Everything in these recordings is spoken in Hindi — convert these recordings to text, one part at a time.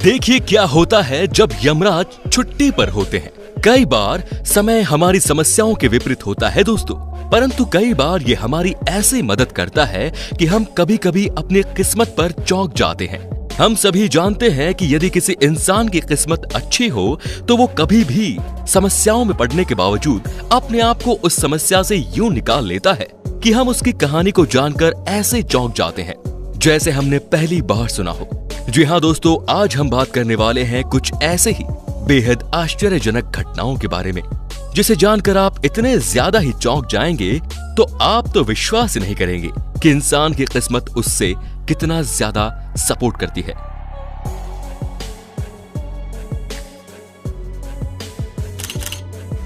देखिए क्या होता है जब यमराज छुट्टी पर होते हैं। कई बार समय हमारी समस्याओं के विपरीत होता है दोस्तों, परंतु कई बार ये हमारी ऐसी मदद करता है कि हम कभी कभी अपनी किस्मत पर चौंक जाते हैं। हम सभी जानते हैं कि यदि किसी इंसान की किस्मत अच्छी हो तो वो कभी भी समस्याओं में पड़ने के बावजूद अपने आप को उस समस्या से यूं निकाल लेता है कि हम उसकी कहानी को जानकर ऐसे चौंक जाते हैं जैसे हमने पहली बार सुना हो। जी हाँ दोस्तों, आज हम बात करने वाले हैं कुछ ऐसे ही बेहद आश्चर्यजनक घटनाओं के बारे में जिसे जानकर आप इतने ज्यादा ही चौंक जाएंगे तो आप तो विश्वास ही नहीं करेंगे कि इंसान की किस्मत उससे कितना ज्यादा सपोर्ट करती है।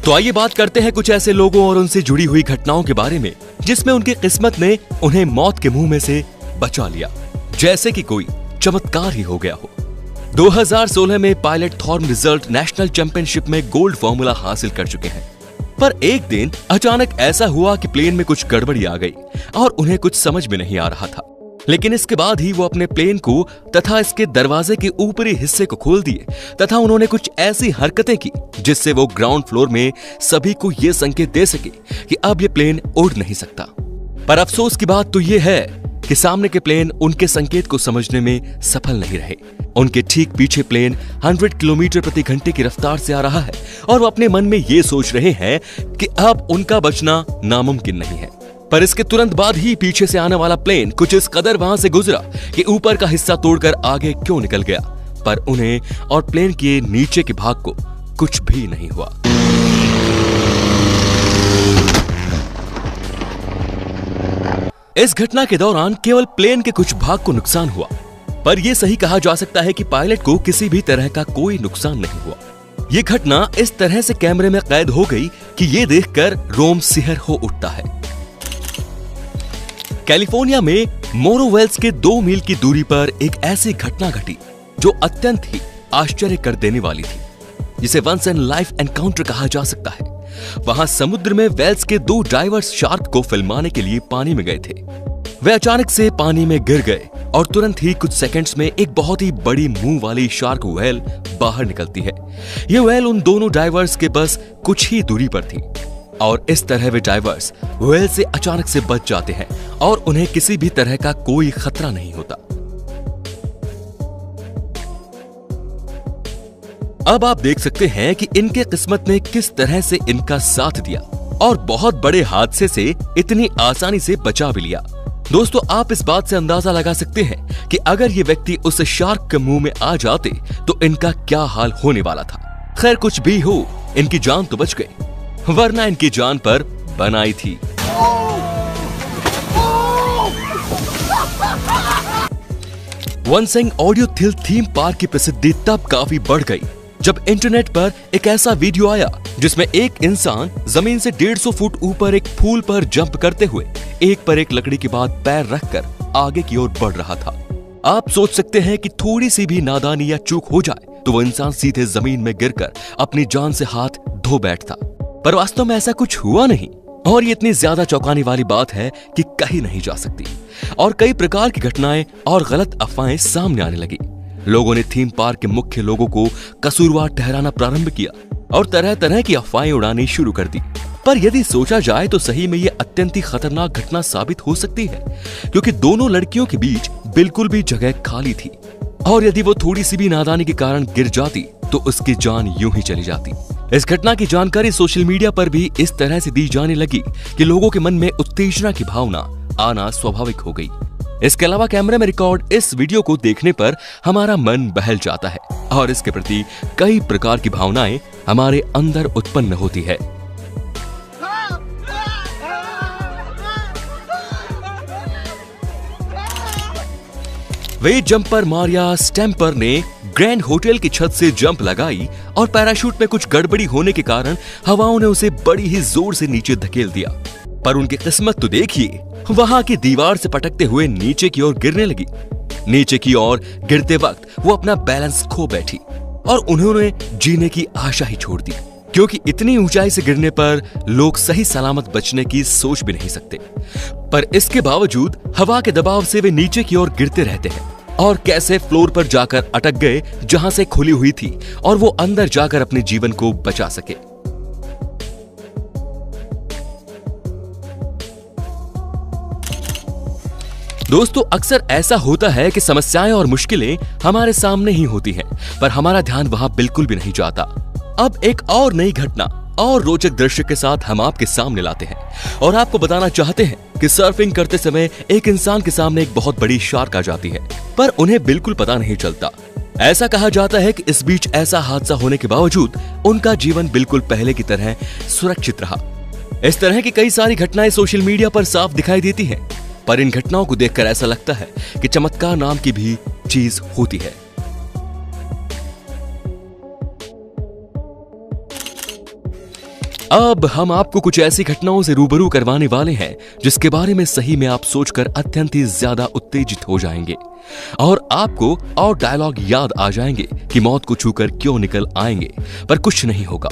तो आइए बात करते हैं कुछ ऐसे लोगों और उनसे जुड़ी हुई घटनाओं के बारे में जिसमें उनकी किस्मत ने उन्हें मौत के मुंह में से बचा लिया, जैसे कि कोई चमत्कार ही हो गया हो। 2016 में pilot theorem result national championship में गोल्ड फॉर्मूला हासिल कर चुके हैं, पर एक दिन अचानक ऐसा हुआ कि प्लेन में कुछ गड़बड़ी आ गई और उन्हें कुछ समझ में नहीं आ रहा था। लेकिन इसके बाद ही वो अपने प्लेन को तथा इसके दरवाजे के ऊपरी हिस्से को खोल दिए तथा उन्होंने कुछ ऐसी हरकतें की जिससे वो ग्राउंड फ्लोर में सभी को ये संकेत दे सके कि अब ये प्लेन उड़ नहीं सकता। पर अफसोस की बात तो ये है कि सामने के प्लेन उनके संकेत को समझने में सफल नहीं रहे। उनके ठीक पीछे प्लेन 100 किलोमीटर प्रति घंटे की रफ्तार से आ रहा है और वो अपने मन में ये सोच रहे हैं कि अब उनका बचना नामुमकिन नहीं है। पर इसके तुरंत बाद ही पीछे से आने वाला प्लेन कुछ इस कदर वहां से गुजरा कि ऊपर का हिस्सा तोड़कर आगे क्यों निकल गया, पर उन्हें और प्लेन के नीचे के भाग को कुछ भी नहीं हुआ। इस घटना के दौरान केवल प्लेन के कुछ भाग को नुकसान हुआ, पर यह सही कहा जा सकता है कि पायलट को किसी भी तरह का कोई नुकसान नहीं हुआ। यह घटना इस तरह से कैमरे में कैद हो गई कि यह देखकर रोम सिहर हो उठता है। कैलिफोर्निया में मोरोवेल्स के 2 मील की दूरी पर एक ऐसी घटना घटी जो अत्यंत ही आश्चर्य कर देने वाली थी, जिसे वंस इन लाइफ एनकाउंटर कहा जा सकता है। वहां समुद्र में वेल्स के 2 डाइवर्स शार्क को फिल्माने के लिए पानी में गए थे। वे अचानक से पानी में गिर गए और तुरंत ही कुछ सेकंड्स में एक बहुत ही बड़ी मुंह वाली शार्क व्हेल बाहर निकलती है। यह व्हेल उन दोनों डाइवर्स के बस कुछ ही दूरी पर थी और इस तरह वे डाइवर्स व्हेल से अचानक से बच जाते हैं और उन्हें किसी भी तरह का कोई खतरा नहीं होता। अब आप देख सकते हैं कि इनके किस्मत ने किस तरह से इनका साथ दिया और बहुत बड़े हादसे से इतनी आसानी से बचा भी लिया। दोस्तों, आप इस बात से अंदाजा लगा सकते हैं कि अगर ये व्यक्ति उस शार्क के मुंह में आ जाते तो इनका क्या हाल होने वाला था। खैर कुछ भी हो, इनकी जान तो बच गई, वरना इनकी जान पर बनाई थी। वनसेंग ऑडियो थिल थीम पार्क की प्रसिद्धि तब काफी बढ़ गई जब इंटरनेट पर एक ऐसा वीडियो आया जिसमें एक इंसान जमीन से 150 फुट ऊपर एक फूल पर जंप करते हुए एक पर एक लकड़ी के बाद पैर रखकर आगे की ओर बढ़ रहा था। आप सोच सकते हैं कि थोड़ी सी भी नादानी या चूक हो जाए तो वो इंसान सीधे जमीन में गिरकर अपनी जान से हाथ धो बैठता, पर वास्तव में ऐसा कुछ हुआ नहीं और ये इतनी ज्यादा चौंकाने वाली बात है कि कही नहीं जा सकती। और कई प्रकार की घटनाएं और गलत अफवाहें सामने आने लगी। लोगों ने थीम पार्क के मुख्य लोगों को कसूरवार ठहराना प्रारंभ किया और तरह तरह की अफवाहें उड़ानी शुरू कर दी। पर यदि सोचा जाए तो सही में यह अत्यंत ही खतरनाक घटना साबित हो सकती है, क्योंकि दोनों लड़कियों के बीच बिल्कुल भी जगह खाली थी और यदि वो थोड़ी सी भी नादानी के कारण गिर जाती तो उसकी जान यूं ही चली जाती। इस घटना की जानकारी सोशल मीडिया पर भी इस तरह से दी जाने लगी कि लोगों के मन में उत्तेजना की भावना आना स्वाभाविक हो गई। इसके अलावा कैमरे में रिकॉर्ड इस वीडियो को देखने पर हमारा मन बहल जाता है और इसके प्रति कई प्रकार की भावनाएं हमारे अंदर उत्पन्न होती है। वेट जंपर मारिया स्टैम्पर ने ग्रैंड होटल की छत से जंप लगाई और पैराशूट में कुछ गड़बड़ी होने के कारण हवाओं ने उसे बड़ी ही जोर से नीचे धकेल दिया। पर उनकी किस्मत तो देखिए, वहां की दीवार से पटकते हुए नीचे की ओर गिरने लगी। नीचे की ओर गिरते वक्त वो अपना बैलेंस खो बैठी और उन्होंने जीने की आशा ही छोड़ दी, क्योंकि इतनी ऊंचाई से गिरने पर लोग सही सलामत बचने की सोच भी नहीं सकते। पर इसके बावजूद हवा के दबाव से वे नीचे की ओर गिरते रहते हैं। और कैसे फ्लोर पर जाकर अटक गए जहां से खुली हुई थी और वो अंदर जाकर अपने जीवन को बचा सके। दोस्तों, अक्सर ऐसा होता है कि समस्याएं और मुश्किलें हमारे सामने ही होती हैं, पर हमारा ध्यान वहां बिल्कुल भी नहीं जाता। अब एक और नई घटना और रोचक दृश्य के साथ हम आपके सामने लाते हैं और आपको बताना चाहते हैं कि सर्फिंग करते समय एक इंसान के सामने एक बहुत बड़ी शार्क आ जाती है, पर उन्हें बिल्कुल पता नहीं चलता। ऐसा कहा जाता है कि इस बीच ऐसा हादसा होने के बावजूद उनका जीवन बिल्कुल पहले की तरह सुरक्षित रहा। इस तरह की कई सारी घटनाएं सोशल मीडिया पर साफ दिखाई देती हैं, पर इन घटनाओं को देखकर ऐसा लगता है कि चमत्कार नाम की भी चीज होती है। अब हम आपको कुछ ऐसी घटनाओं से रूबरू करवाने वाले हैं जिसके बारे में सही में आप सोचकर अत्यंत ही ज्यादा उत्तेजित हो जाएंगे और आपको और डायलॉग याद आ जाएंगे कि मौत को छूकर क्यों निकल आएंगे, पर कुछ नहीं होगा।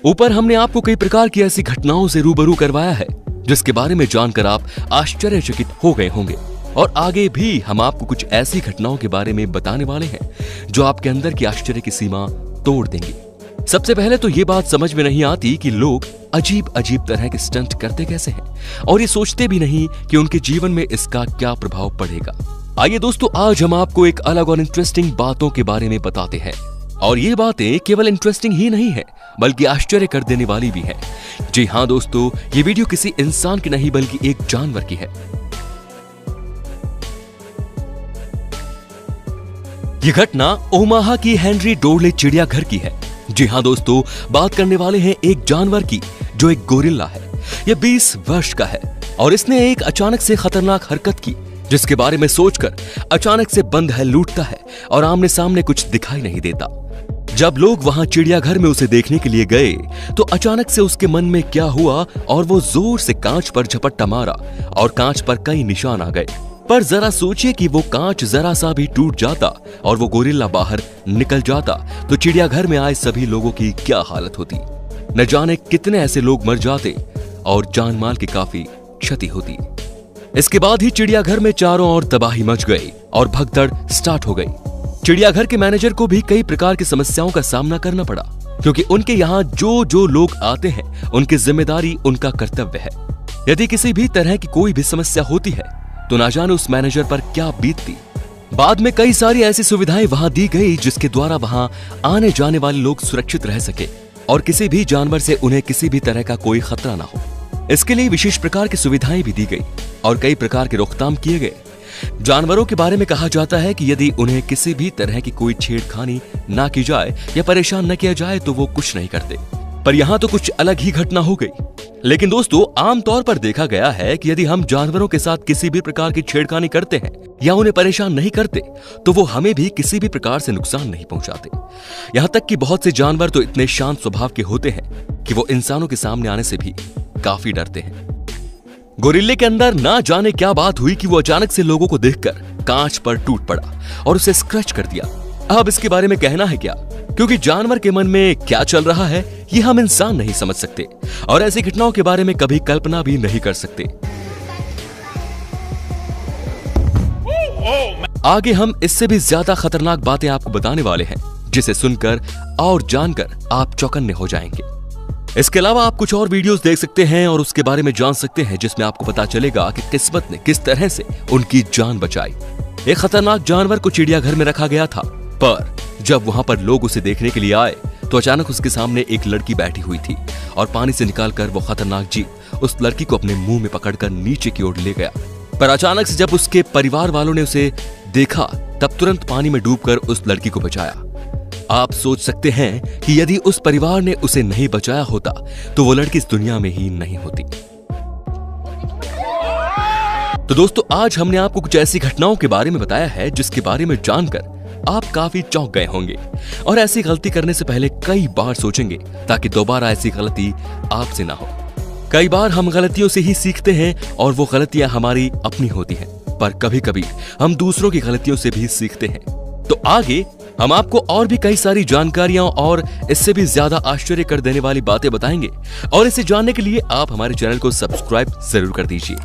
ऊपर हमने आपको कई प्रकार की ऐसी घटनाओं से रूबरू करवाया है जिसके बारे में जानकर आप आश्चर्यचकित हो गए होंगे, और आगे भी हम आपको कुछ ऐसी घटनाओं के बारे में बताने वाले हैं जो आपके अंदर की आश्चर्य की सीमा तोड़ देंगी। सबसे पहले तो ये बात समझ में नहीं आती कि लोग अजीब अजीब तरह के स्टंट करते कैसे हैं और ये सोचते भी नहीं कि उनके जीवन में इसका क्या प्रभाव पड़ेगा। आइए दोस्तों, आज हम आपको एक अलग और इंटरेस्टिंग बातों के बारे में बताते हैं, और ये बातें केवल इंटरेस्टिंग ही नहीं है बल्कि आश्चर्य कर देने वाली भी है। जी हाँ दोस्तों, ये वीडियो किसी इंसान की नहीं बल्कि एक जानवर की है। ये घटना ओमाहा की हेनरी डोरले चिड़ियाघर की है। जी हाँ दोस्तों, बात करने वाले हैं एक जानवर की जो एक गोरिल्ला है। यह 20 वर्ष का है और इसने एक अचानक से खतरनाक हरकत की जिसके बारे में सोचकर अचानक से बंद है लूटता है और आमने सामने कुछ दिखाई नहीं देता। जब लोग वहां चिड़ियाघर में उसे देखने के लिए गए तो अचानक से उसके मन में क्या हुआ और वो जोर से कांच पर झपट्टा मारा और कांच पर कई निशान आ गए। पर जरा सोचिए कि वो कांच जरा सा भी टूट जाता और वो गोरिल्ला बाहर निकल जाता तो चिड़ियाघर में आए सभी लोगों की क्या हालत होती। न जाने कितने ऐसे लोग मर जाते और जान माल की काफी क्षति होती। इसके बाद ही चिड़ियाघर में चारों ओर तबाही मच गई और भगदड़ स्टार्ट हो गई। चिड़ियाघर के मैनेजर को भी कई प्रकार की समस्याओं का सामना करना पड़ा क्योंकि उनके यहाँ जो लोग आते हैं उनकी जिम्मेदारी उनका कर्तव्य है। यदि किसी भी तरह की कोई भी समस्या होती है तो ना जाने उस मैनेजर पर क्या बीतती। बाद में कई सारी ऐसी सुविधाएं वहां दी गई जिसके द्वारा वहां आने जाने वाले लोग सुरक्षित रह सके और किसी भी जानवर से उन्हें किसी भी तरह का कोई खतरा ना हो। इसके लिए विशेष प्रकार की सुविधाएं भी दी गई और कई प्रकार के रोकथाम किए गए। जानवरों के बारे में कहा जाता है कि यदि उन्हें किसी भी तरह की कोई छेड़खानी ना की जाए या परेशान न किया जाए तो वो कुछ नहीं करते, पर यहाँ तो कुछ अलग ही घटना हो गई। लेकिन दोस्तों, आमतौर पर देखा गया है कि यदि हम जानवरों के साथ किसी भी प्रकार की छेड़खानी करते हैं या उन्हें परेशान नहीं करते तो वो हमें भी किसी भी प्रकार से नुकसान नहीं पहुंचाते। यहाँ तक कि बहुत से जानवर तो इतने शांत स्वभाव के होते हैं कि वो इंसानों के सामने आने से भी काफी डरते हैं। गोरिल्ले के अंदर ना जाने क्या बात हुई कि वो अचानक से लोगों को देखकर कांच पर टूट पड़ा और उसे स्क्रैच कर दिया। अब इसके बारे में कहना है क्या, क्योंकि जानवर के मन में क्या चल रहा है ये हम इंसान नहीं समझ सकते और ऐसी घटनाओं के बारे में कभी कल्पना भी नहीं कर सकते। आगे हम इससे भी ज्यादा खतरनाक बातें आपको बताने वाले हैं जिसे सुनकर और जानकर आप चौकन्ने हो जाएंगे। इसके अलावा आप कुछ और वीडियोस देख सकते हैं और उसके बारे में जान सकते हैं जिसमें आपको पता चलेगा कि किस्मत ने किस तरह से उनकी जान बचाई। एक खतरनाक जानवर को चिड़ियाघर में रखा गया था, पर जब वहां पर लोग उसे देखने के लिए आए तो अचानक उसके सामने एक लड़की बैठी हुई थी और पानी से निकालकर वो खतरनाक जीव उस लड़की को अपने मुंह में पकड़कर नीचे की ओर ले गया। पर अचानक से जब उसके परिवार वालों ने उसे देखा तब तुरंत पानी में डूबकर उस लड़की को बचाया। आप सोच सकते हैं कि यदि उस परिवार ने उसे नहीं बचाया होता तो वो लड़की इस दुनिया में ही नहीं होती। तो दोस्तों, आज हमने आपको कुछ ऐसी घटनाओं के बारे में बताया है जिसके बारे में जानकर आप काफी चौंक गए होंगे और ऐसी गलती करने से पहले कई बार सोचेंगे ताकि दोबारा ऐसी गलती आपसे ना हो। कई बार हम गलतियों से ही सीखते हैं और वो गलतियां हमारी अपनी होती हैं, पर कभी कभी हम दूसरों की गलतियों से भी सीखते हैं। तो आगे हम आपको और भी कई सारी जानकारियां और इससे भी ज्यादा आश्चर्य कर देने वाली बातें बताएंगे और इसे जानने के लिए आप हमारे चैनल को सब्सक्राइब जरूर कर दीजिए।